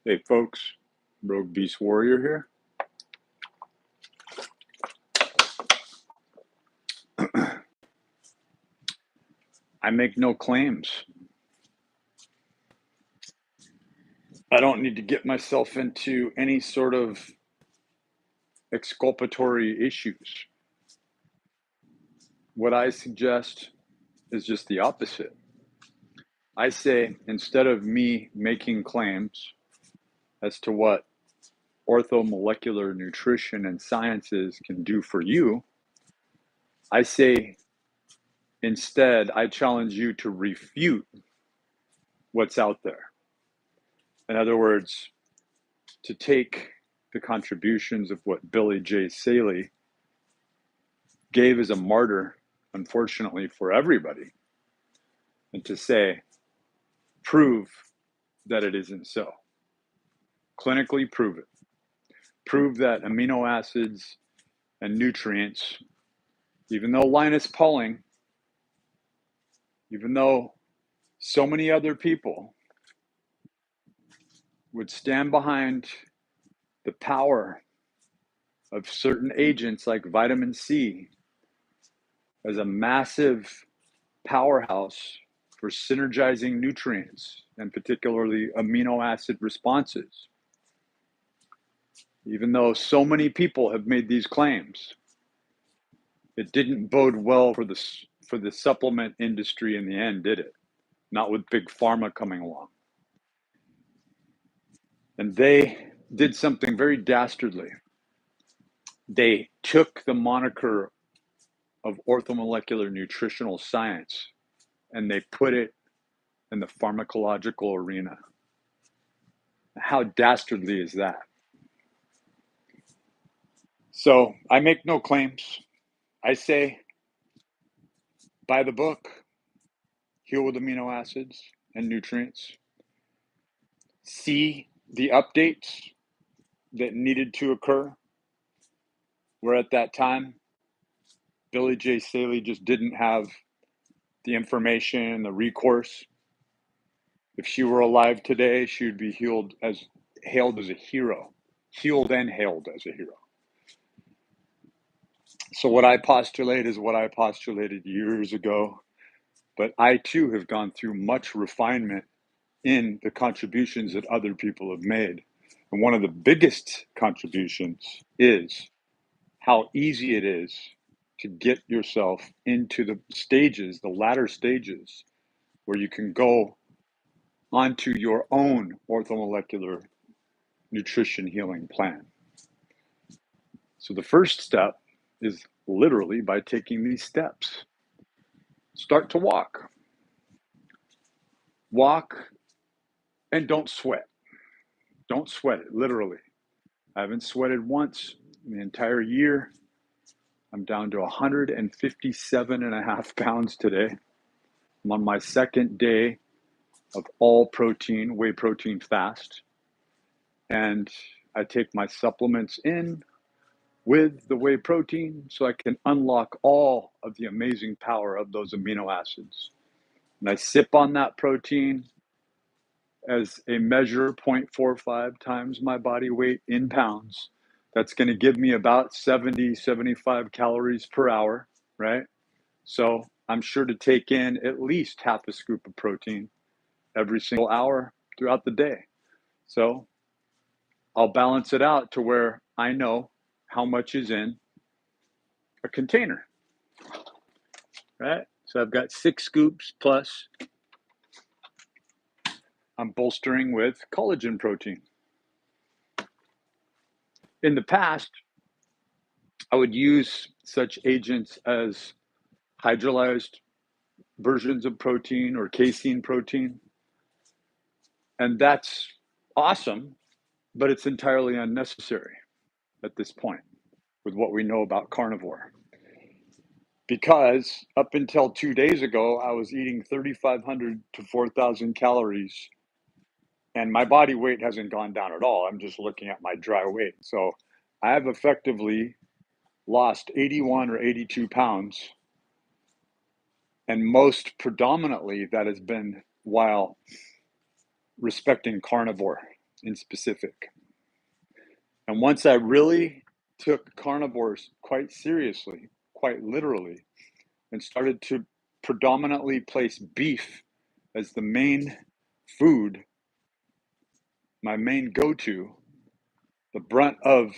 Hey folks, RogueBeastWarrior here. I make no claims. I don't need to get myself into any sort of exculpatory issues. What I suggest is just the opposite. I say, instead of me making claims as to what orthomolecular nutrition and sciences can do for you, I say, instead, I challenge you to refute what's out there. In other words, to take the contributions of what Billy J. Saley gave as a martyr, unfortunately for everybody, and to say, prove that it isn't so. Clinically prove it. Prove that amino acids and nutrients, even though Linus Pauling, even though so many other people would stand behind the power of certain agents like vitamin C as a massive powerhouse for synergizing nutrients and particularly amino acid responses. Even though so many people have made these claims, it didn't bode well for the supplement industry in the end, did it? Not with big pharma coming along. And they did something very dastardly. They took the moniker of orthomolecular nutritional science and they put it in the pharmacological arena. How dastardly is that? So I make no claims. I say, buy the book, Heal with Amino Acids and Nutrients. See the updates that needed to occur, where at that time, Billy J. Saley just didn't have the information, the recourse. If she were alive today, she would be hailed as a hero, healed and hailed as a hero. So what I postulate is what I postulated years ago, but I too have gone through much refinement in the contributions that other people have made. And one of the biggest contributions is how easy it is to get yourself into the stages, the latter stages, where you can go onto your own orthomolecular nutrition healing plan. So the first step is literally by taking these steps. Start to walk. Walk and don't sweat. Don't sweat it, literally. I haven't sweated once in the entire year. I'm down to 157.5 pounds today. I'm on my second day of all protein, whey protein fast. And I take my supplements in with the whey protein so I can unlock all of the amazing power of those amino acids. And I sip on that protein as a measure, 0.45 times my body weight in pounds. That's going to give me about 70, 75 calories per hour, right? So I'm sure to take in at least half a scoop of protein every single hour throughout the day. So I'll balance it out to where I know how much is in a container, right? So I've got 6 scoops plus I'm bolstering with collagen protein. In the past, I would use such agents as hydrolyzed versions of protein or casein protein. And that's awesome, but it's entirely unnecessary at this point with what we know about carnivore. Because up until 2 days ago, I was eating 3,500 to 4,000 calories and my body weight hasn't gone down at all. I'm just looking at my dry weight. So I have effectively lost 81 or 82 pounds. And most predominantly, that has been while respecting carnivore in specific. And once I really took carnivores quite seriously, quite literally, and started to predominantly place beef as the main food, my main go-to, the brunt of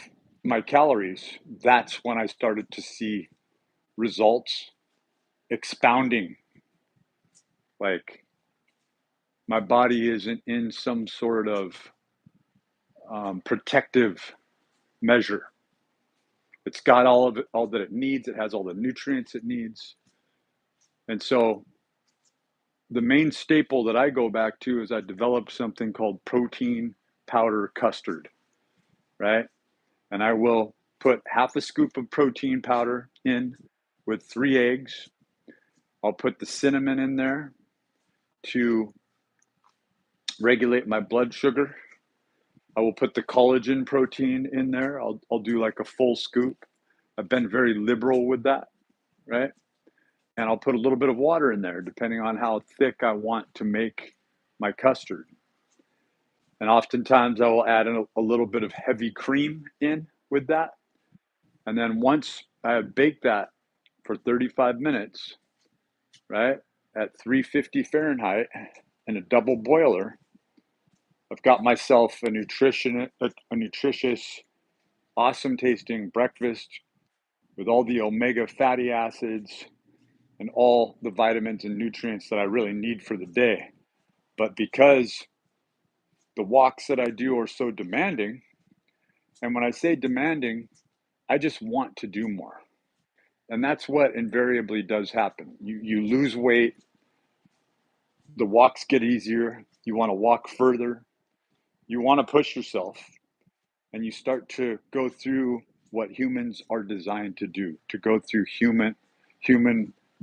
my calories, that's when I started to see results expounding. Like my body isn't in some sort of protective measure. It's got all that it needs. It has all the nutrients it needs. And so the main staple that I go back to is I developed something called protein powder custard, right? And I will put half a scoop of protein powder in with 3 eggs. I'll put the cinnamon in there to regulate my blood sugar. I will put the collagen protein in there. I'll do like a full scoop. I've been very liberal with that, right? And I'll put a little bit of water in there, depending on how thick I want to make my custard. And oftentimes I will add in a little bit of heavy cream in with that. And then once I have baked that for 35 minutes, right, at 350 Fahrenheit in a double boiler, I've got myself a nutritious, awesome tasting breakfast with all the omega fatty acids and all the vitamins and nutrients that I really need for the day. But because the walks that I do are so demanding, and when I say demanding, I just want to do more. And that's what invariably does happen. You lose weight, the walks get easier, you want to walk further, you want to push yourself, and you start to go through what humans are designed to do, to go through human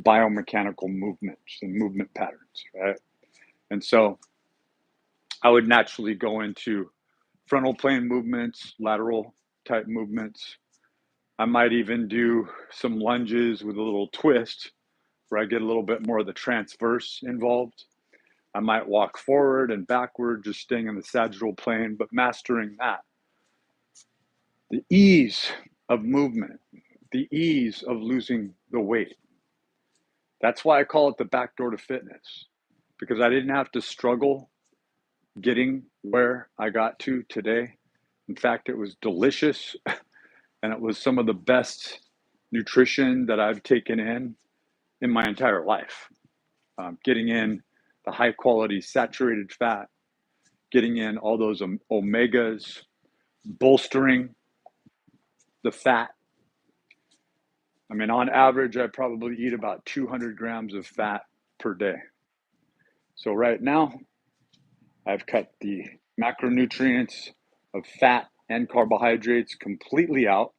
biomechanical movements and movement patterns, right? And so I would naturally go into frontal plane movements, lateral type movements. I might even do some lunges with a little twist where I get a little bit more of the transverse involved. I might walk forward and backward, just staying in the sagittal plane, but mastering that. The ease of movement, the ease of losing the weight. That's why I call it the backdoor to fitness, because I didn't have to struggle getting where I got to today. In fact, it was delicious, and it was some of the best nutrition that I've taken in my entire life. Getting in the high quality saturated fat, getting in all those omegas, bolstering the fat. I mean, on average, I probably eat about 200 grams of fat per day. So right now, I've cut the macronutrients of fat and carbohydrates completely out.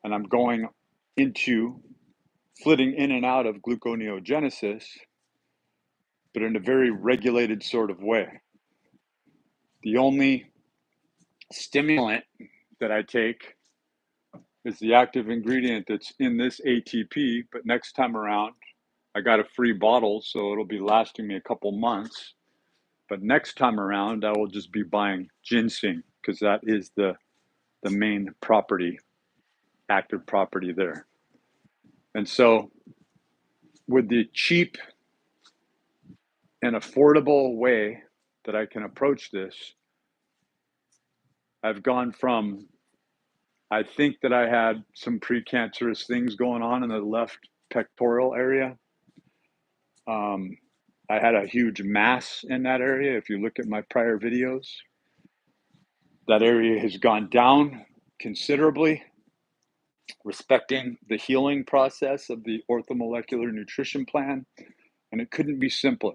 And I'm going into flitting in and out of gluconeogenesis, but in a very regulated sort of way. The only stimulant that I take is the active ingredient that's in this ATP, but next time around, I got a free bottle, so it'll be lasting me a couple months. But next time around, I will just be buying ginseng, because that is the main property, active property there. And so with the cheap and affordable way that I can approach this, I've gone from, I think that I had some precancerous things going on in the left pectoral area. I had a huge mass in that area. If you look at my prior videos, that area has gone down considerably, respecting the healing process of the orthomolecular nutrition plan. And it couldn't be simpler.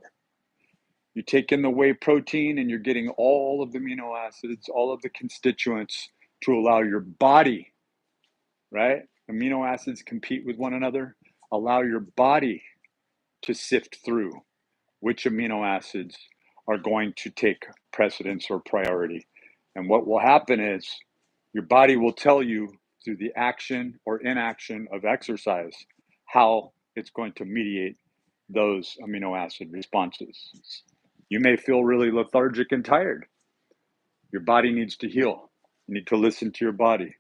You take in the whey protein and you're getting all of the amino acids, all of the constituents to allow your body, right? Amino acids compete with one another. Allow your body to sift through which amino acids are going to take precedence or priority. And what will happen is your body will tell you through the action or inaction of exercise how it's going to mediate those amino acid responses. You may feel really lethargic and tired. Your body needs to heal. You need to listen to your body.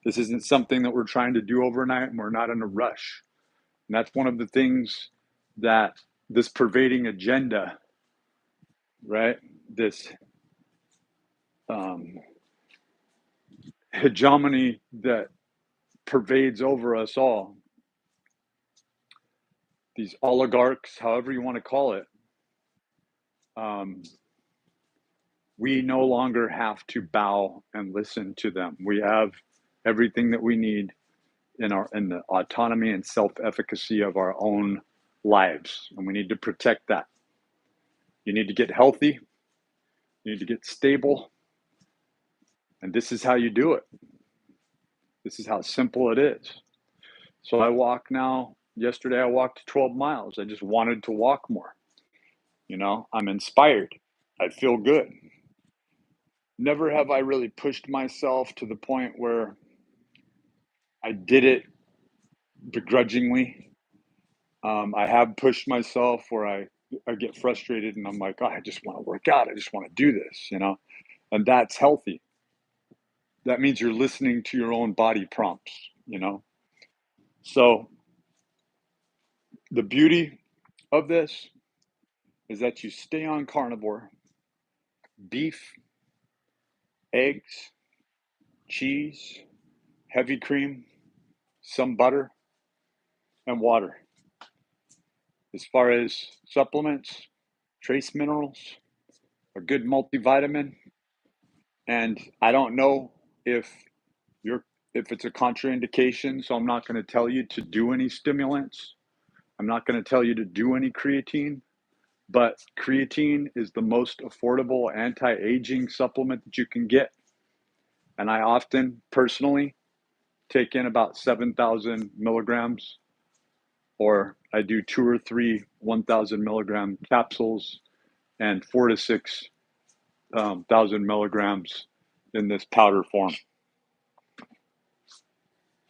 This isn't something that we're trying to do overnight, and we're not in a rush. And that's one of the things that this pervading agenda, right? This hegemony that pervades over us all, these oligarchs, however you want to call it, we no longer have to bow and listen to them. We have everything that we need in the autonomy and self-efficacy of our own lives, and we need to protect that. You need to get healthy, you need to get stable, and this is how you do it. This is how simple it is. So I walk now. Yesterday I walked 12 miles. I just wanted to walk more. You know, I'm inspired. I feel good. Never have I really pushed myself to the point where I did it begrudgingly. I have pushed myself where I get frustrated and I'm like, oh, I just want to work out. I just want to do this, you know, and that's healthy. That means you're listening to your own body prompts, you know. So the beauty of this is that you stay on carnivore, beef, eggs, cheese, heavy cream, some butter, and water. As far as supplements, trace minerals, a good multivitamin, and I don't know if it's a contraindication, so I'm not going to tell you to do any stimulants. I'm not going to tell you to do any creatine, but creatine is the most affordable anti-aging supplement that you can get. And I often personally take in about 7,000 milligrams, or I do 2 or 3 1,000 milligram capsules and 4 to 6,000 milligrams in this powder form.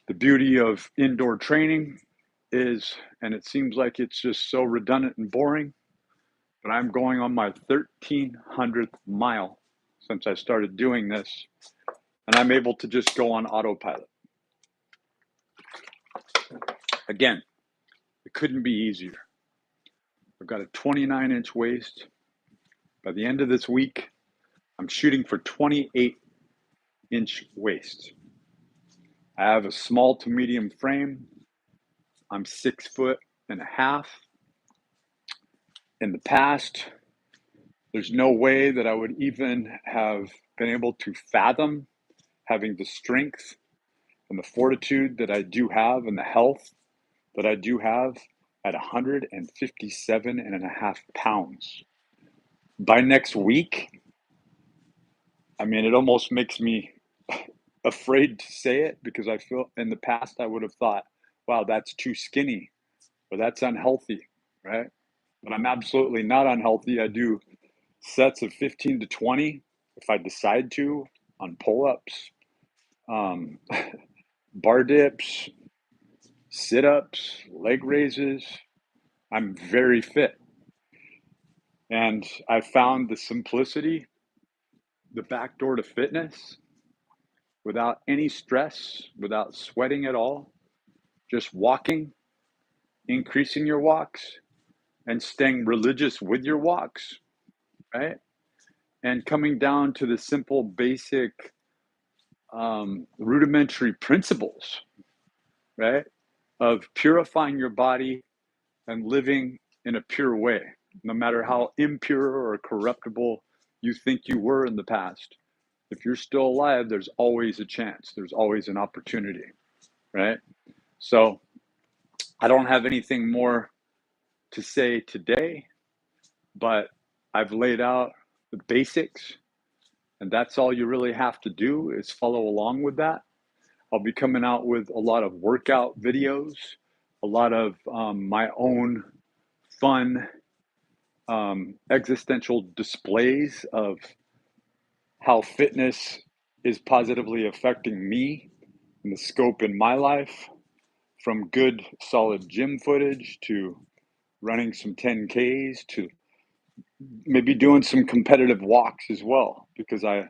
The beauty of indoor training is, and it seems like it's just so redundant and boring, but I'm going on my 1,300th mile since I started doing this, and I'm able to just go on autopilot. Again, it couldn't be easier. I've got a 29-inch waist. By the end of this week, I'm shooting for 28-inch waist. I have a small to medium frame. I'm 6'1.5". In the past, there's no way that I would even have been able to fathom having the strength and the fortitude that I do have and the health that I do have at 157.5 pounds. By next week, I mean, it almost makes me afraid to say it because I feel in the past I would have thought, wow, that's too skinny or that's unhealthy, right? But I'm absolutely not unhealthy. I do sets of 15 to 20 if I decide to on pull-ups, bar dips, sit-ups, leg raises. I'm very fit. And I found the simplicity, the back door to fitness, without any stress, without sweating at all, just walking, increasing your walks, and staying religious with your walks, right? And coming down to the simple, basic, rudimentary principles, right? Of purifying your body and living in a pure way, no matter how impure or corruptible you think you were in the past. If you're still alive, there's always a chance. There's always an opportunity, right? So I don't have anything more to say today, but I've laid out the basics, and that's all you really have to do is follow along with that. I'll be coming out with a lot of workout videos, a lot of my own fun existential displays of how fitness is positively affecting me and the scope in my life, from good solid gym footage to running some 10Ks to maybe doing some competitive walks as well, because I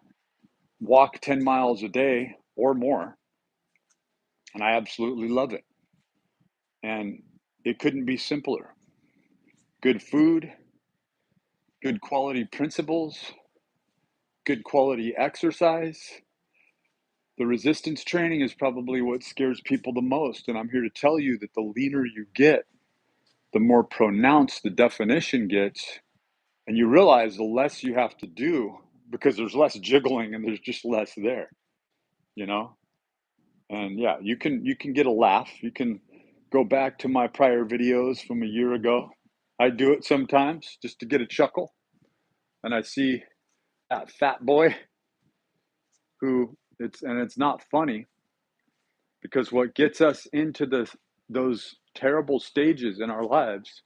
walk 10 miles a day or more, and I absolutely love it. And it couldn't be simpler. Good food, good quality principles, good quality exercise. The resistance training is probably what scares people the most. And I'm here to tell you that the leaner you get, the more pronounced the definition gets. And you realize the less you have to do because there's less jiggling and there's just less there, you know? And yeah, you can get a laugh. You can go back to my prior videos from a year ago. I do it sometimes just to get a chuckle. And I see that fat boy it's not funny, because what gets us into those terrible stages in our lives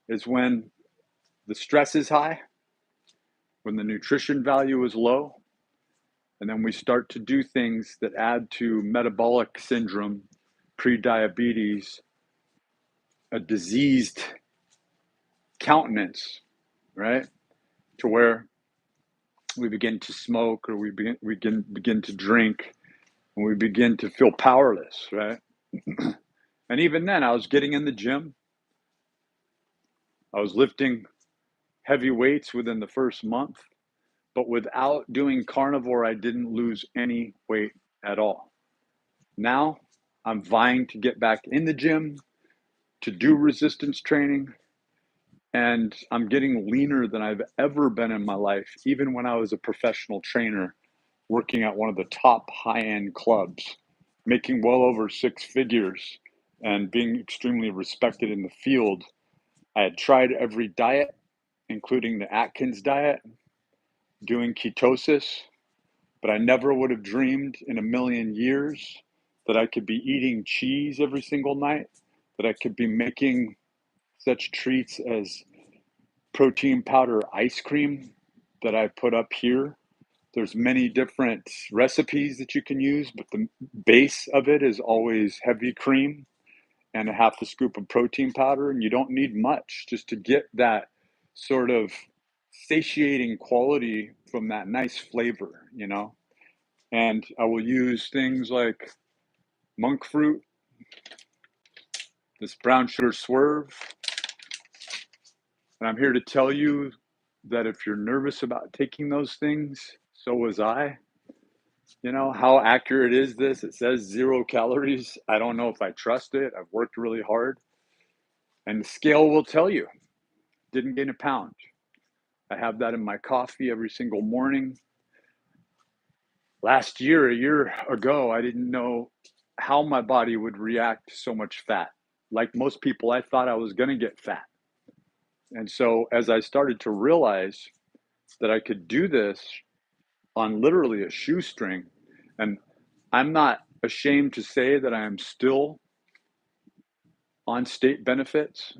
is when the stress is high, when the nutrition value is low, and then we start to do things that add to metabolic syndrome, pre-diabetes, a diseased countenance, right? To where we begin to smoke, or we begin to drink, and we begin to feel powerless, right? And even then, I was getting in the gym. I was lifting heavy weights within the first month, but without doing carnivore, I didn't lose any weight at all. Now I'm vying to get back in the gym, to do resistance training, and I'm getting leaner than I've ever been in my life, even when I was a professional trainer working at one of the top high-end clubs, making well over six figures and being extremely respected in the field. I had tried every diet, including the Atkins diet, doing ketosis, but I never would have dreamed in a million years that I could be eating cheese every single night, that I could be making such treats as protein powder ice cream that I put up here. There's many different recipes that you can use, but the base of it is always heavy cream and a half a scoop of protein powder, and you don't need much just to get that sort of satiating quality from that nice flavor, you know? And I will use things like monk fruit, this brown sugar swerve. And I'm here to tell you that if you're nervous about taking those things, so was I. You know, how accurate is this? It says 0 calories. I don't know if I trust it. I've worked really hard. And the scale will tell you, didn't gain a pound. I have that in my coffee every single morning. Last year, a year ago, I didn't know how my body would react to so much fat. Like most people, I thought I was going to get fat. And so as I started to realize that I could do this on literally a shoestring, and I'm not ashamed to say that I am still on state benefits,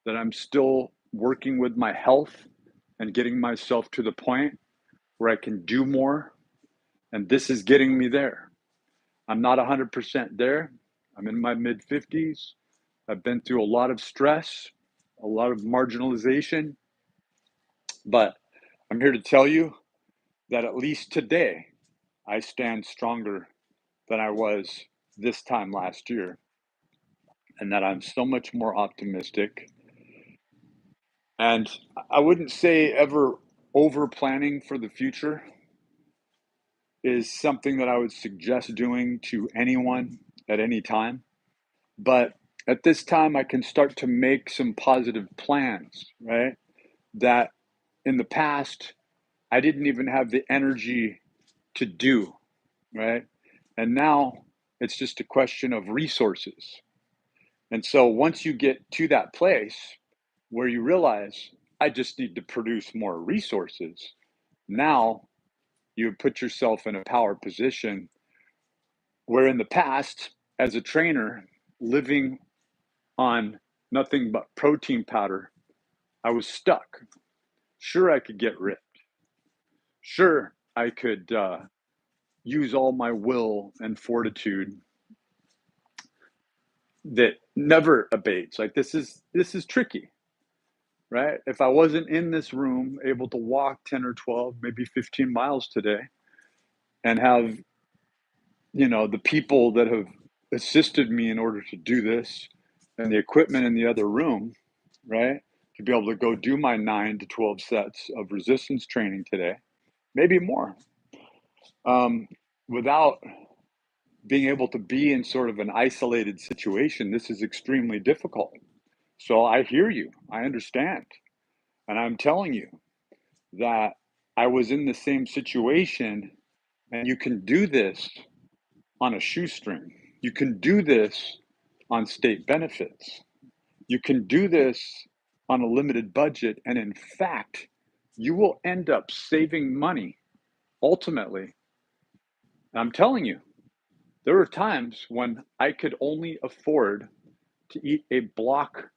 that I'm still working with my health and getting myself to the point where I can do more. And this is getting me there. I'm not 100% there. I'm in my mid 50s. I've been through a lot of stress, a lot of marginalization, but I'm here to tell you that at least today, I stand stronger than I was this time last year, and that I'm so much more optimistic. And I wouldn't say ever over planning for the future is something that I would suggest doing to anyone at any time. But at this time, I can start to make some positive plans, right? That in the past, I didn't even have the energy to do, right? And now it's just a question of resources. And so once you get to that place where you realize, I just need to produce more resources, now you put yourself in a power position where in the past, as a trainer, living on nothing but protein powder, I was stuck. Sure, I could get ripped. Sure, I could use all my will and fortitude that never abates. Like this is tricky, right? If I wasn't in this room able to walk 10 or 12, maybe 15 miles today and have, you know, the people that have assisted me in order to do this and the equipment in the other room, right? To be able to go do my 9 to 12 sets of resistance training today, maybe more, without being able to be in sort of an isolated situation. This is extremely difficult. So I hear you, I understand. And I'm telling you that I was in the same situation, and you can do this on a shoestring. You can do this on state benefits. You can do this on a limited budget. And in fact, you will end up saving money ultimately. I'm telling you, there were times when I could only afford to eat a block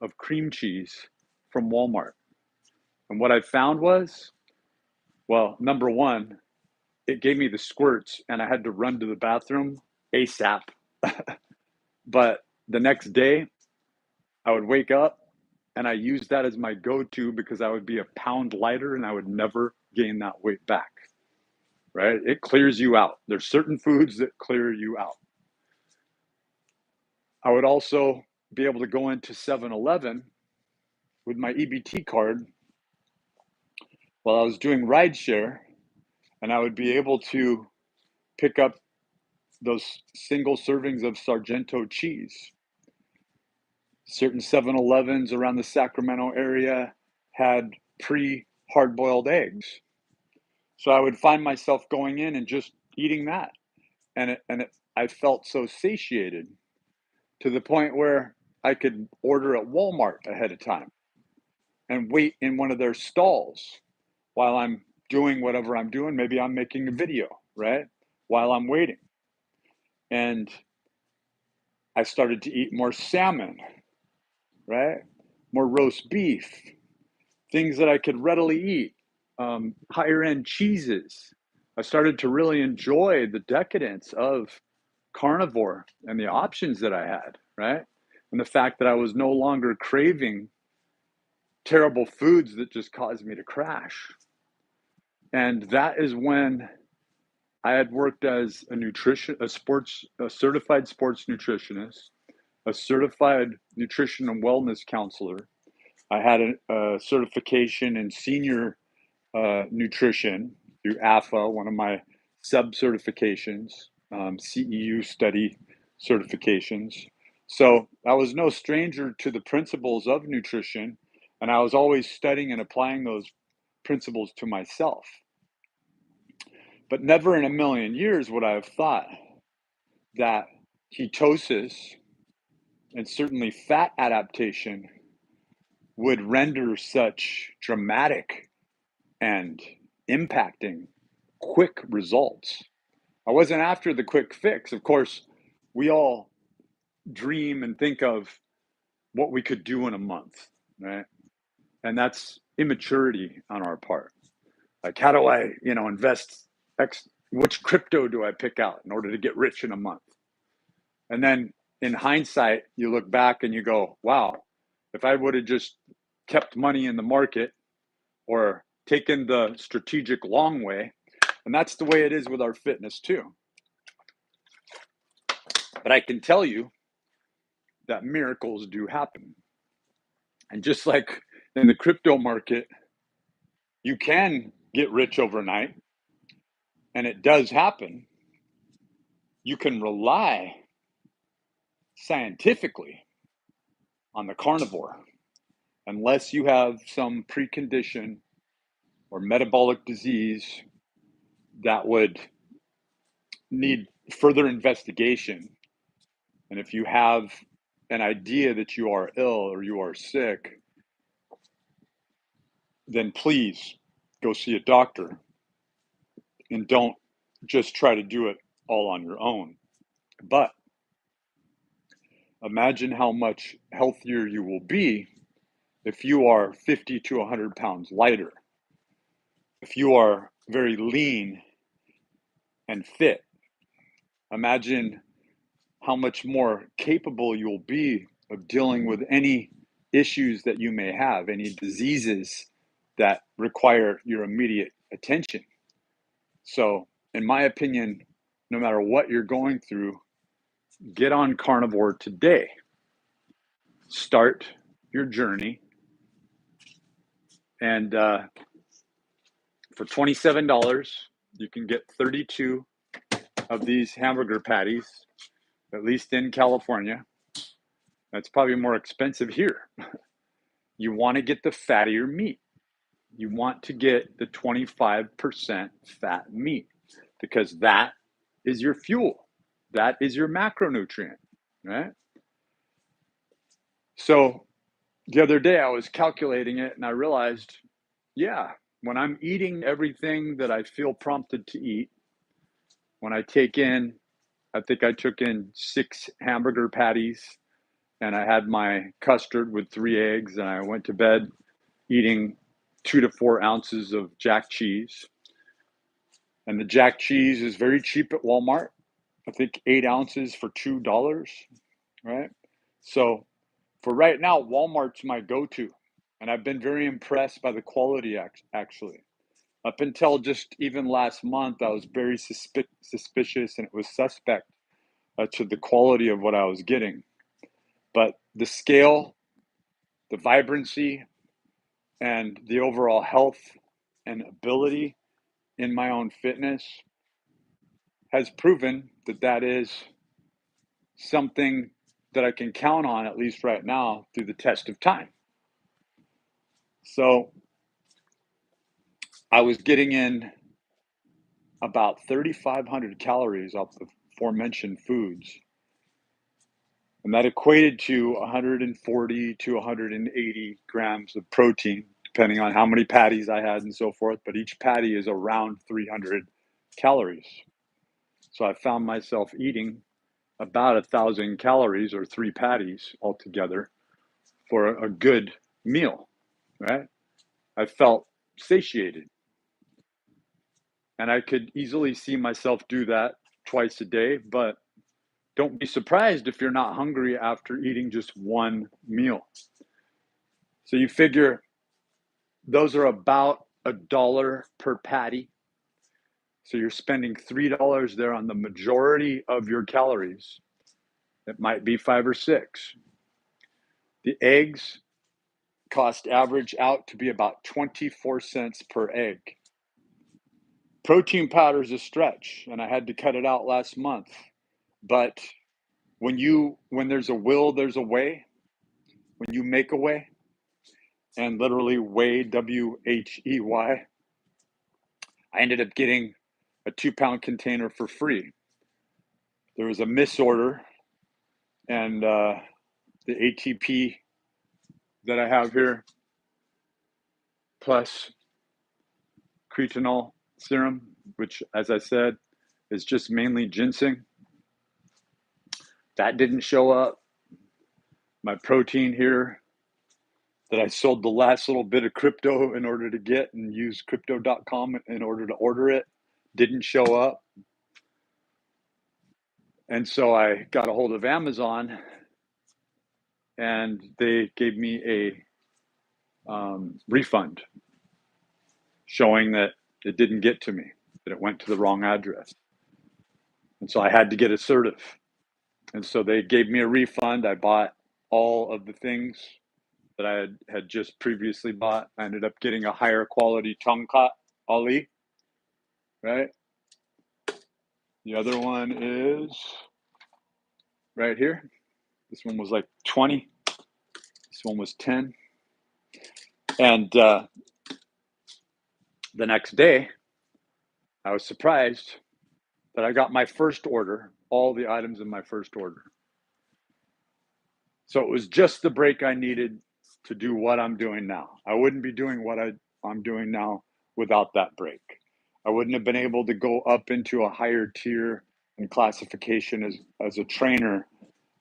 of cream cheese from Walmart. And what I found was, well, number one, it gave me the squirts and I had to run to the bathroom ASAP. But the next day, I would wake up and I used that as my go-to because I would be a pound lighter and I would never gain that weight back, right? It clears you out. There's certain foods that clear you out. I would also be able to go into 7-Eleven with my EBT card while I was doing rideshare, and I would be able to pick up those single servings of Sargento cheese. Certain 7-Elevens around the Sacramento area had pre-hard-boiled eggs. So I would find myself going in and just eating that. I felt so satiated to the point where I could order at Walmart ahead of time and wait in one of their stalls while I'm doing whatever I'm doing. Maybe I'm making a video, right? While I'm waiting. And I started to eat more salmon, right? More roast beef, things that I could readily eat, higher end cheeses. I started to really enjoy the decadence of carnivore and the options that I had, right? And the fact that I was no longer craving terrible foods that just caused me to crash. And that is when I had worked as a certified sports nutritionist, a certified nutrition and wellness counselor. I had a certification in senior nutrition through AFA, one of my sub-certifications, CEU study certifications. So I was no stranger to the principles of nutrition, and I was always studying and applying those principles to myself. But never in a million years would I have thought that ketosis and certainly fat adaptation would render such dramatic and impacting quick results. I wasn't after the quick fix. Of course, we all dream and think of what we could do in a month, right? And that's immaturity on our part. Like, how do I, invest X? Which crypto do I pick out in order to get rich in a month? And then in hindsight, you look back and you go, wow, if I would have just kept money in the market or taken the strategic long way, and that's the way it is with our fitness too. But I can tell you that miracles do happen. And just like in the crypto market, you can get rich overnight, and it does happen. You can rely scientifically on the carnivore unless you have some precondition or metabolic disease that would need further investigation. And if you have an idea that you are ill or you are sick, then please go see a doctor and don't just try to do it all on your own. But imagine how much healthier you will be if you are 50 to 100 pounds lighter, if you are very lean and fit. Imagine how much more capable you'll be of dealing with any issues that you may have, any diseases that require your immediate attention. So, in my opinion, no matter what you're going through, get on Carnivore today. Start your journey. And for $27, you can get 32 of these hamburger patties, at least in California. That's probably more expensive here. You want to get the fattier meat. You want to get the 25% fat meat because that is your fuel. That is your macronutrient, right? So the other day I was calculating it and I realized, yeah, when I'm eating everything that I feel prompted to eat, when I take in, I think I took in 6 hamburger patties and I had my custard with 3 eggs and I went to bed eating 2 to 4 ounces of jack cheese. And the jack cheese is very cheap at Walmart. I think 8 ounces for $2, right? So for right now, Walmart's my go-to. And I've been very impressed by the quality, actually. Up until just even last month, I was very suspicious and it was suspect to the quality of what I was getting. But the scale, the vibrancy, and the overall health and ability in my own fitness has proven that that is something that I can count on, at least right now, through the test of time. So I was getting in about 3,500 calories off the aforementioned foods. And that equated to 140 to 180 grams of protein, depending on how many patties I had and so forth. But each patty is around 300 calories. So I found myself eating about 1,000 calories or 3 patties altogether for a good meal, right? I felt satiated. And I could easily see myself do that twice a day, but don't be surprised if you're not hungry after eating just one meal. So you figure those are about $1 per patty. So you're spending $3 there on the majority of your calories. It might be 5 or 6. The eggs cost average out to be about 24 cents per egg. Protein powder is a stretch, and I had to cut it out last month. But when there's a will, there's a way. When you make a way, and literally weigh, WHEY, I ended up getting a 2-pound container for free. There was a misorder, and the ATP that I have here, plus creatinol serum, which, as I said, is just mainly ginseng. That didn't show up. My protein here that I sold the last little bit of crypto in order to get and use crypto.com in order to order it didn't show up. And so I got a hold of Amazon and they gave me a refund showing that it didn't get to me, that it went to the wrong address. And so I had to get assertive. And so they gave me a refund. I bought all of the things that I had just previously bought. I ended up getting a higher quality Tongkat Ali, right? The other one is right here. This one was like 20. This one was 10. And the next day, I was surprised that I got my first order, all the items in my first order. So it was just the break I needed to do what I'm doing now. I wouldn't be doing what I'm doing now without that break. I wouldn't have been able to go up into a higher tier and classification as a trainer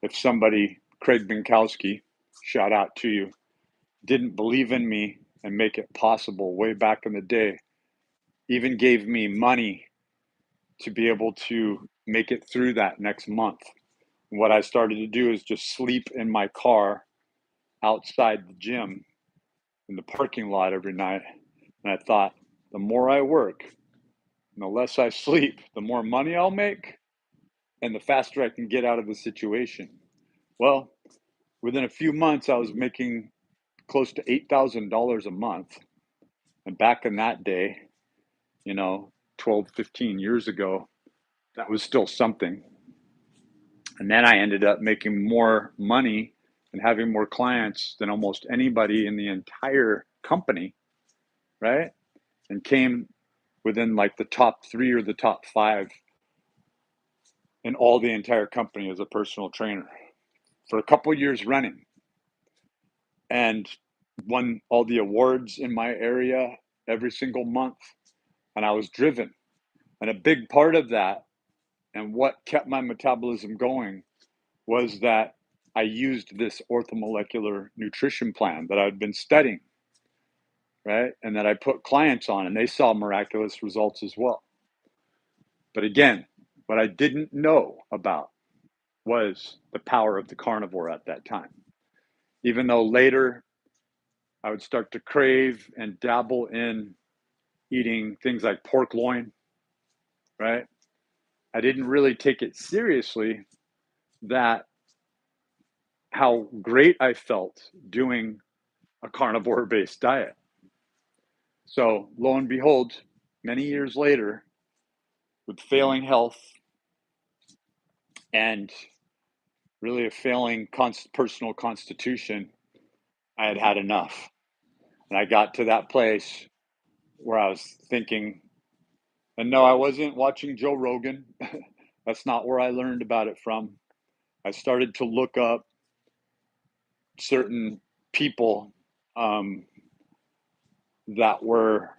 if somebody, Craig Binkowski, shout out to you, didn't believe in me and make it possible way back in the day, even gave me money to be able to make it through that next month. What I started to do is just sleep in my car outside the gym in the parking lot every night. And I thought, the more I work and the less I sleep, the more money I'll make and the faster I can get out of the situation. Well, within a few months, I was making close to $8,000 a month. And back in that day, 12, 15 years ago, that was still something. And then I ended up making more money and having more clients than almost anybody in the entire company, right? And came within like the top 3 or the top 5 in all the entire company as a personal trainer for a couple years running, and won all the awards in my area every single month. And I was driven. And a big part of that and what kept my metabolism going was that I used this orthomolecular nutrition plan that I'd been studying, right? And that I put clients on, and they saw miraculous results as well. But again, what I didn't know about was the power of the carnivore at that time. Even though later I would start to crave and dabble in eating things like pork loin, right? I didn't really take it seriously that how great I felt doing a carnivore-based diet. So lo and behold, many years later, with failing health and really a failing personal constitution, I had had enough. And I got to that place where I was thinking, and no, I wasn't watching Joe Rogan. That's not where I learned about it from. I started to look up certain people that were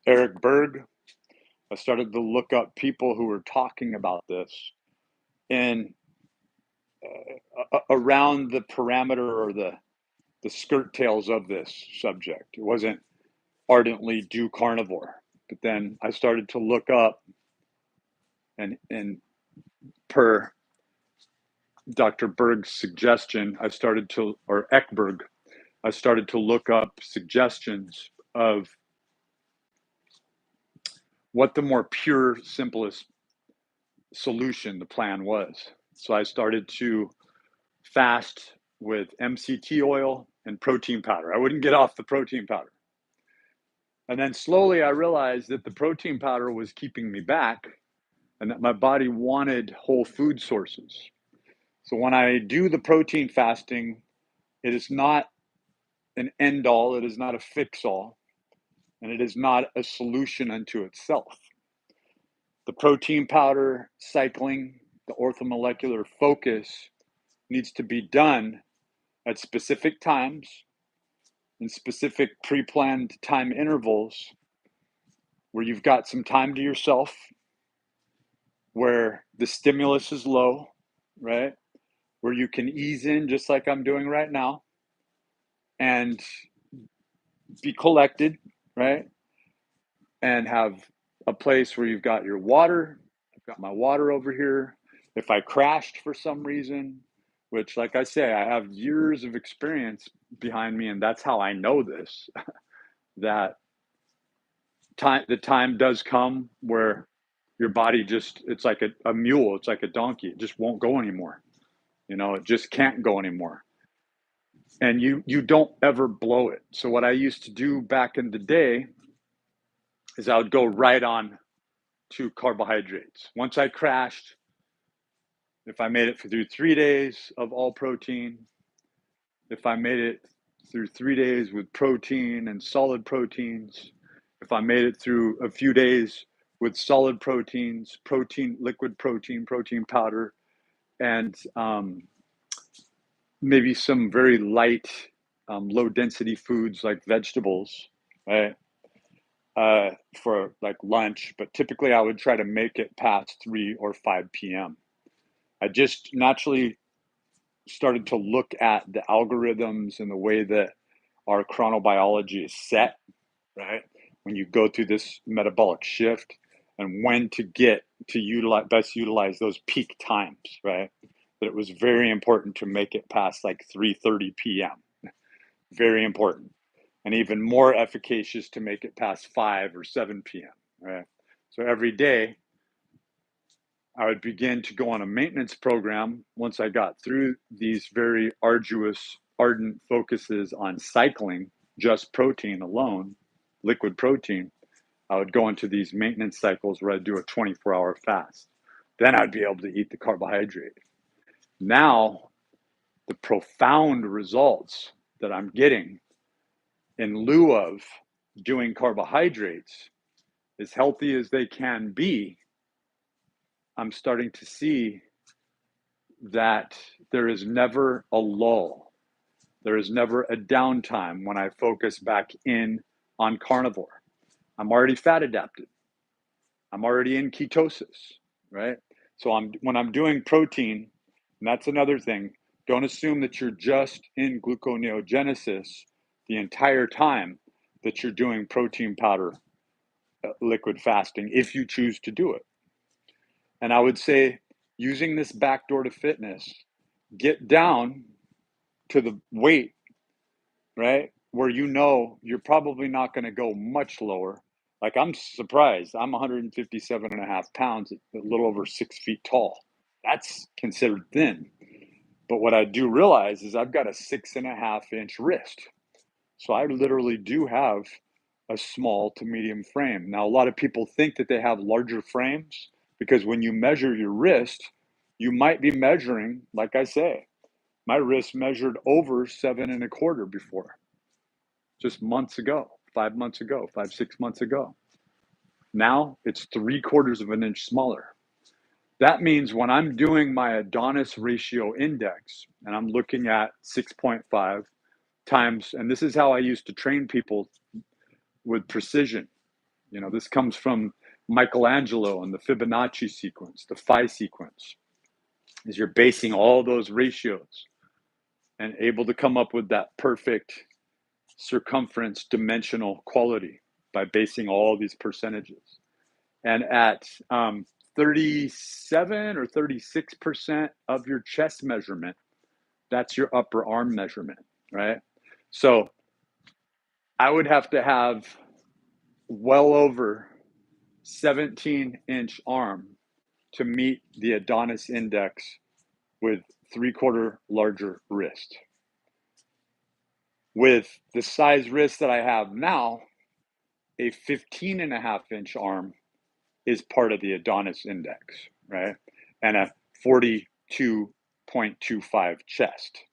Eric Berg. I started to look up people who were talking about this and around the parameter or the skirt tails of this subject. It wasn't ardently do carnivore, but then I started to look up and per Dr. Berg's suggestion, or Ekberg, I started to look up suggestions of what the more pure, simplest solution, the plan was. So I started to fast with MCT oil and protein powder. I wouldn't get off the protein powder. And then slowly I realized that the protein powder was keeping me back and that my body wanted whole food sources. So when I do the protein fasting, it is not an end all, it is not a fix all, and it is not a solution unto itself. The protein powder cycling, the orthomolecular focus needs to be done at specific times in specific pre-planned time intervals where you've got some time to yourself, where the stimulus is low, right? Where you can ease in just like I'm doing right now and be collected, right? And have a place where you've got your water. I've got my water over here. If I crashed for some reason, which, like I say, I have years of experience behind me, and that's how I know this, that the time does come where your body it's like a mule, it's like a donkey, it just won't go anymore. It just can't go anymore. And you don't ever blow it. So what I used to do back in the day is I would go right on to carbohydrates. Once I crashed, if I made it through 3 days of all protein, if I made it through 3 days with protein and solid proteins, if I made it through a few days with solid proteins, liquid protein, protein powder, and maybe some very light, low density foods like vegetables, right? For like lunch, but typically I would try to make it past 3 or 5 p.m. I just naturally started to look at the algorithms and the way that our chronobiology is set, right? When you go through this metabolic shift and when to get to best utilize those peak times, right? that it was very important to make it past like 3:30 p.m. Very important. And even more efficacious to make it past 5 or 7 p.m. Right? So every day, I would begin to go on a maintenance program once I got through these very arduous, ardent focuses on cycling, just protein alone, liquid protein. I would go into these maintenance cycles where I'd do a 24-hour fast. Then I'd be able to eat the carbohydrate. Now, the profound results that I'm getting in lieu of doing carbohydrates, as healthy as they can be, I'm starting to see that there is never a lull. There is never a downtime when I focus back in on carnivore. I'm already fat adapted. I'm already in ketosis, right? So when I'm doing protein, and that's another thing, don't assume that you're just in gluconeogenesis the entire time that you're doing protein powder liquid fasting, if you choose to do it. And I would say, using this backdoor to fitness, get down to the weight, right, where you know you're probably not going to go much lower. Like, I'm surprised. I'm 157 and a half pounds, a little over 6 feet tall. That's considered thin. But what I do realize is I've got a 6.5-inch wrist. So I literally do have a small to medium frame. Now, a lot of people think that they have larger frames because when you measure your wrist, you might be measuring, like I say, my wrist measured over 7.25 before, just months ago, 5 months ago, 6 months ago. Now it's 3/4 of an inch smaller. That means when I'm doing my Adonis ratio index and I'm looking at 6.5 times, and this is how I used to train people with precision. You know, this comes from Michelangelo and the Fibonacci sequence, the phi sequence, is you're basing all those ratios and able to come up with that perfect circumference dimensional quality by basing all these percentages. And at 37 or 36% of your chest measurement, that's your upper arm measurement, right? So I would have to have well over 17-inch arm to meet the Adonis index with 3/4 larger wrist. With the size wrist that I have now, a 15.5-inch arm is part of the Adonis index, right? And a 42.25 chest.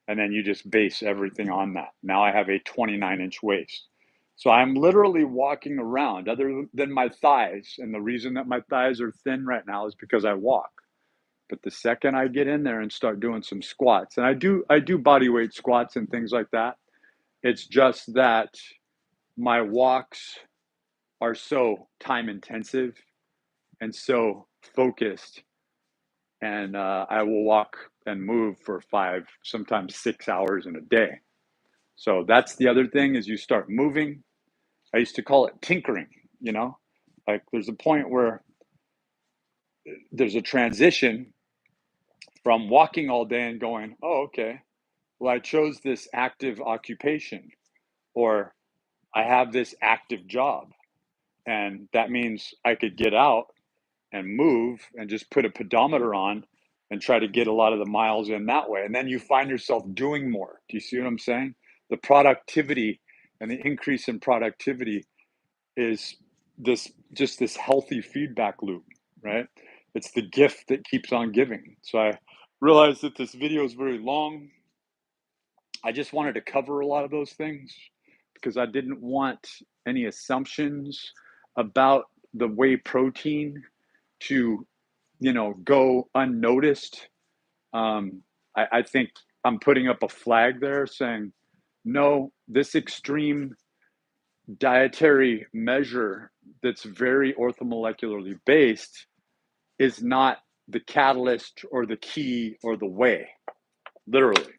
And then you just base everything on that. Now I have a 29-inch waist. So I'm literally walking around, other than my thighs. And the reason that my thighs are thin right now is because I walk. But the second I get in there and start doing some squats, and I do body weight squats and things like that, it's just that my walks are so time intensive and so focused, and I will walk and move for 5, sometimes 6 hours in a day. So that's the other thing, is you start moving. I used to call it tinkering, you know, like there's a point where there's a transition from walking all day and going, oh, okay, well, I chose this active occupation, or I have this active job. And that means I could get out and move and just put a pedometer on and try to get a lot of the miles in that way. And then you find yourself doing more. Do you see what I'm saying? The productivity and the increase in productivity is this healthy feedback loop, right? It's the gift that keeps on giving. So I realized that this video is very long. I just wanted to cover a lot of those things because I didn't want any assumptions about the whey protein to, go unnoticed. I think I'm putting up a flag there saying, no, this extreme dietary measure that's very orthomolecularly based is not the catalyst or the key or the way, literally.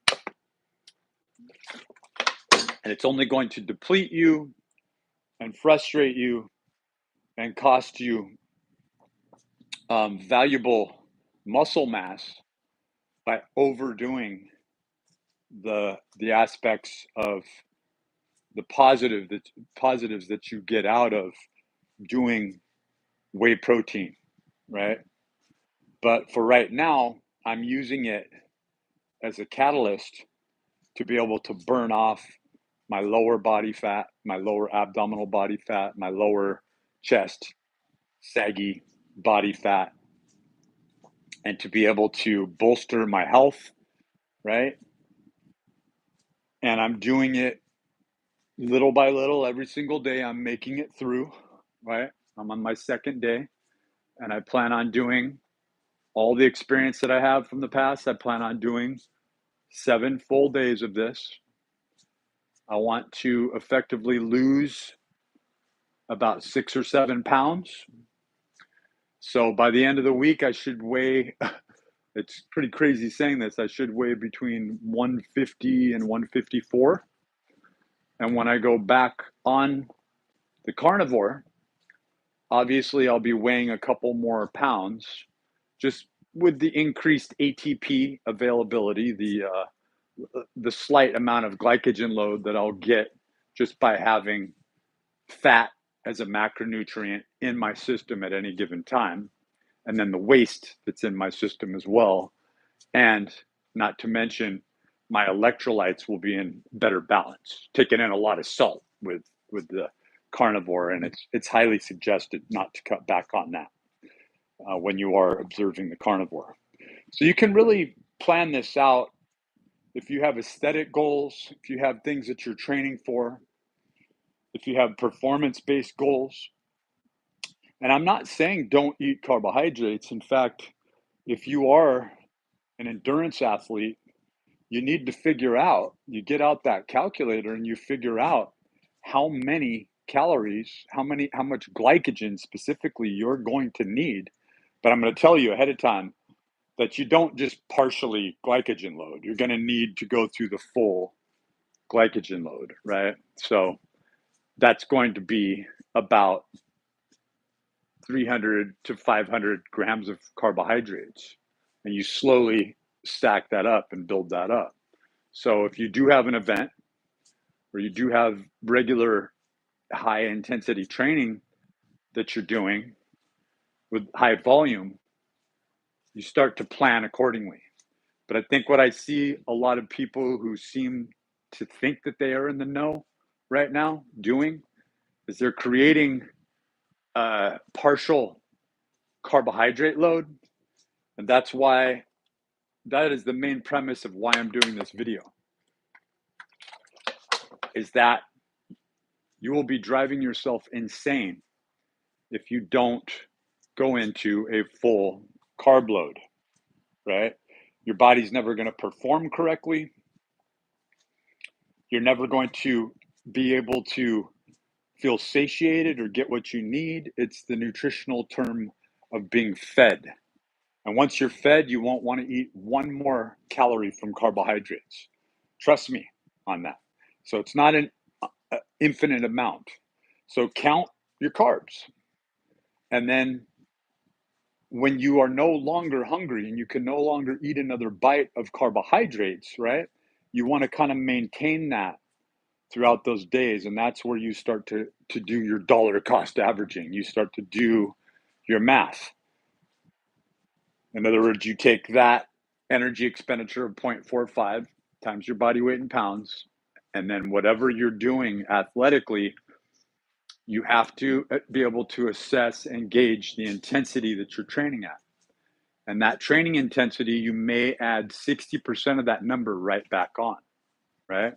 And it's only going to deplete you and frustrate you and cost you valuable muscle mass by overdoing the aspects of the positives that you get out of doing whey protein, right? But for right now, I'm using it as a catalyst to be able to burn off my lower body fat, my lower abdominal body fat, my lower chest, saggy body fat, and to be able to bolster my health, right? And I'm doing it little by little every single day. I'm making it through, right? I'm on my second day, and I plan on doing all the experience that I have from the past. I plan on doing 7 full days of this. I want to effectively lose about 6 or 7 pounds. So by the end of the week, I should weigh, it's pretty crazy saying this, I should weigh between 150 and 154. And when I go back on the carnivore, obviously I'll be weighing a couple more pounds, just with the increased ATP availability, the slight amount of glycogen load that I'll get just by having fat as a macronutrient in my system at any given time, and then the waste that's in my system as well. And not to mention, my electrolytes will be in better balance, taking in a lot of salt with the carnivore, and it's highly suggested not to cut back on that when you are observing the carnivore. So you can really plan this out if you have aesthetic goals, if you have things that you're training for, if you have performance-based goals. And I'm not saying don't eat carbohydrates. In fact, if you are an endurance athlete, you need to figure out, you get out that calculator and you figure out how many calories, how much glycogen specifically you're going to need. But I'm going to tell you ahead of time that you don't just partially glycogen load. You're going to need to go through the full glycogen load, right? So that's going to be about 300 to 500 grams of carbohydrates. And you slowly stack that up and build that up. So if you do have an event or you do have regular high intensity training that you're doing with high volume, you start to plan accordingly. But I think what I see a lot of people who seem to think that they are in the know right now doing is they're creating a partial carbohydrate load. And that's why, that is the main premise of why I'm doing this video, is that you will be driving yourself insane if you don't go into a full carb load, right? Your body's never going to perform correctly. You're never going to be able to feel satiated or get what you need. It's the nutritional term of being fed. And once you're fed, you won't want to eat one more calorie from carbohydrates. Trust me on that. So it's not an infinite amount. So count your carbs. And then when you are no longer hungry and you can no longer eat another bite of carbohydrates, right? You want to kind of maintain that throughout those days. And that's where you start to do your dollar cost averaging. You start to do your math. In other words, you take that energy expenditure of 0.45 times your body weight in pounds, and then whatever you're doing athletically, you have to be able to assess and gauge the intensity that you're training at. And that training intensity, you may add 60% of that number right back on, right?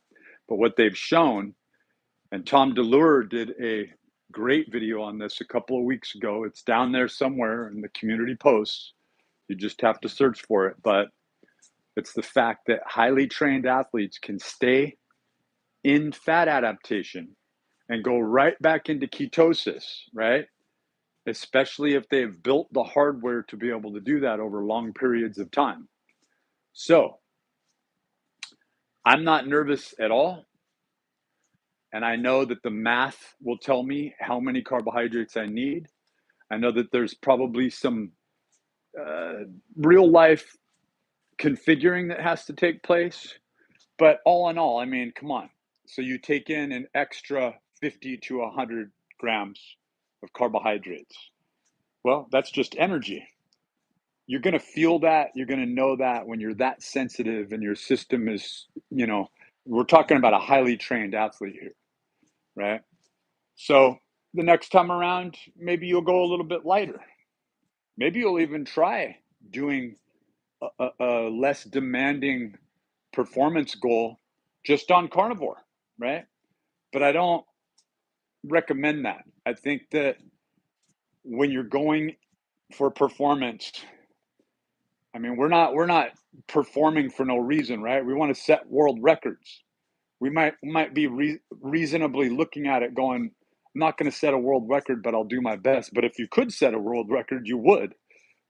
But what they've shown, and Tom DeLure did a great video on this a couple of weeks ago. It's down there somewhere in the community posts. You just have to search for it. But it's the fact that highly trained athletes can stay in fat adaptation and go right back into ketosis, right? Especially if they've built the hardware to be able to do that over long periods of time. So I'm not nervous at all. And I know that the math will tell me how many carbohydrates I need. I know that there's probably some real life configuring that has to take place. But all in all, I mean, come on. So you take in an extra 50 to 100 grams of carbohydrates. Well, that's just energy. You're going to feel that. You're going to know that when you're that sensitive and your system is, we're talking about a highly trained athlete here, right? So the next time around, maybe you'll go a little bit lighter. Maybe you'll even try doing a less demanding performance goal just on carnivore, right? But I don't recommend that. I think that when you're going for performance, I mean, we're not performing for no reason, right? We want to set world records. We might be reasonably looking at it going, I'm not going to set a world record, but I'll do my best. But if you could set a world record, you would.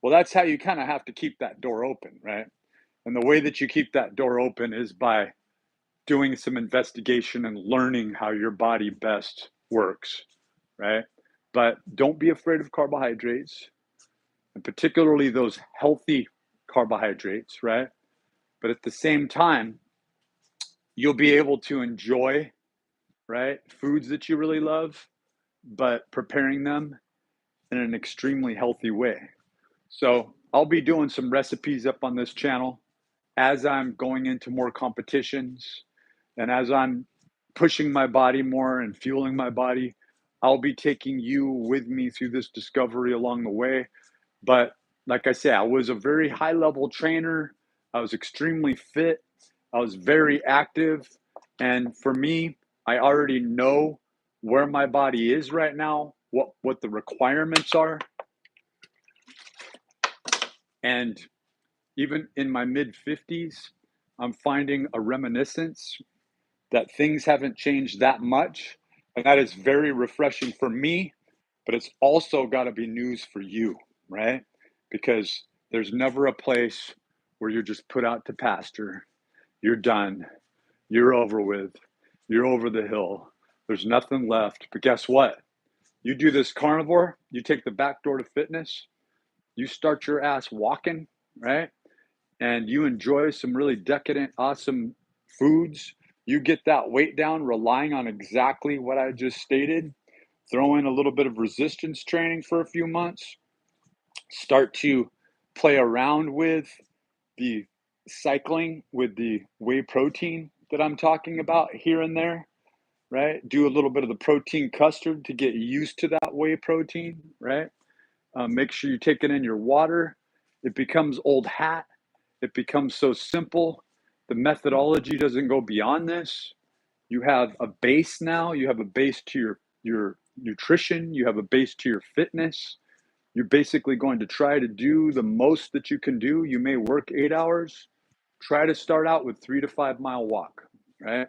Well, that's how you kind of have to keep that door open, right? And the way that you keep that door open is by doing some investigation and learning how your body best works, right? But don't be afraid of carbohydrates, and particularly those healthy carbohydrates, right? But at the same time, you'll be able to enjoy, right, foods that you really love, but preparing them in an extremely healthy way. So I'll be doing some recipes up on this channel as I'm going into more competitions and as I'm pushing my body more and fueling my body. I'll be taking you with me through this discovery along the way. But like I said, I was a very high level trainer. I was extremely fit. I was very active. And for me, I already know where my body is right now, what the requirements are. And even in my mid 50s, I'm finding a reminiscence that things haven't changed that much. And that is very refreshing for me, but it's also got to be news for you, right? Because there's never a place where you're just put out to pasture. You're done. You're over with. You're over the hill. There's nothing left. But guess what? You do this carnivore, you take the back door to fitness, you start your ass walking, right? And you enjoy some really decadent, awesome foods. You get that weight down relying on exactly what I just stated. Throw in a little bit of resistance training for a few months. Start to play around with the cycling with the whey protein that I'm talking about here and there, right? Do a little bit of the protein custard to get used to that whey protein, right? Make sure you take it in your water. It becomes old hat. It becomes so simple. The methodology doesn't go beyond this. You have a base now. You have a base to your nutrition. You have a base to your fitness. You're basically going to try to do the most that you can do. You may work 8 hours. Try to start out with 3 to 5 mile walk, right?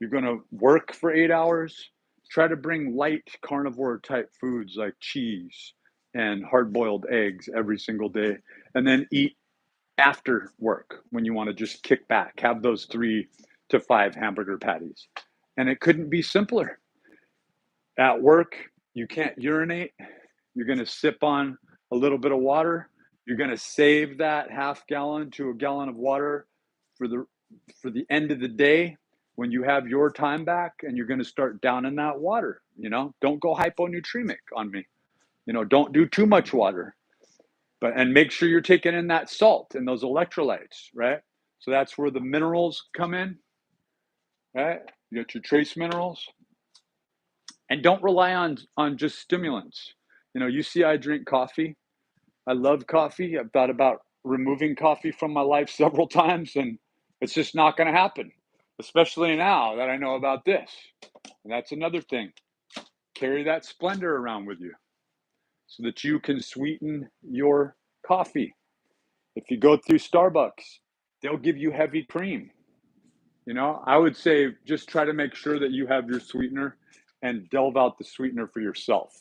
You're going to work for 8 hours. Try to bring light carnivore type foods like cheese and hard boiled eggs every single day, and then eat after work when you want to just kick back, have those 3 to 5 hamburger patties. And it couldn't be simpler. At work, you can't urinate. You're going to sip on a little bit of water. You're going to save that half gallon to a gallon of water for the end of the day when you have your time back, and you're going to start downing that water. Don't go hyponatremic on me. Don't do too much water. And make sure you're taking in that salt and those electrolytes, right? So that's where the minerals come in, right? You got your trace minerals. And don't rely on just stimulants. You see I drink coffee. I love coffee. I've thought about removing coffee from my life several times, and it's just not going to happen, especially now that I know about this. And that's another thing. Carry that Splendor around with you so that you can sweeten your coffee. If you go through Starbucks, they'll give you heavy cream. I would say just try to make sure that you have your sweetener and delve out the sweetener for yourself,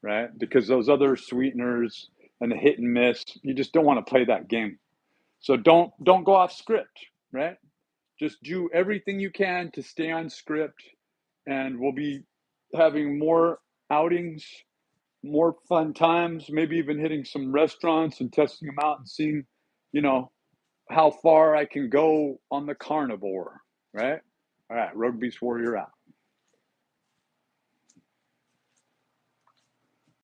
right? Because those other sweeteners and the hit and miss, you just don't want to play that game. So don't go off script, right? Just do everything you can to stay on script, and we'll be having more outings, more fun times, maybe even hitting some restaurants and testing them out and seeing, how far I can go on the Carnivore, right? All right, Rogue Beast Warrior out.